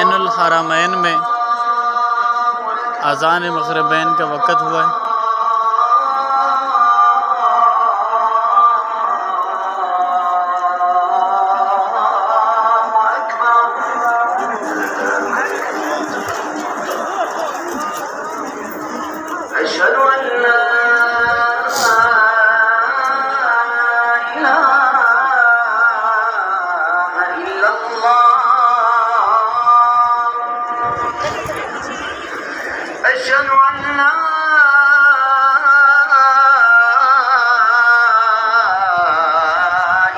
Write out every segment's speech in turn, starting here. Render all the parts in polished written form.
बैनुल हरमैन में अज़ान मग़रिबैन का वक़्त हुआ है। أشهد أن لا إله إلا الله أشهد أن لا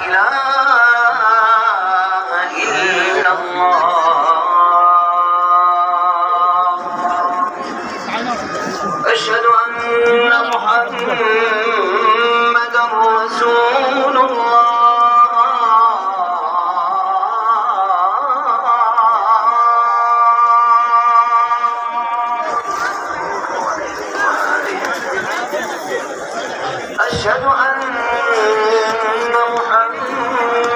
إله إلا الله أشهد أن محمدا رسول الله أشهد أن محمدا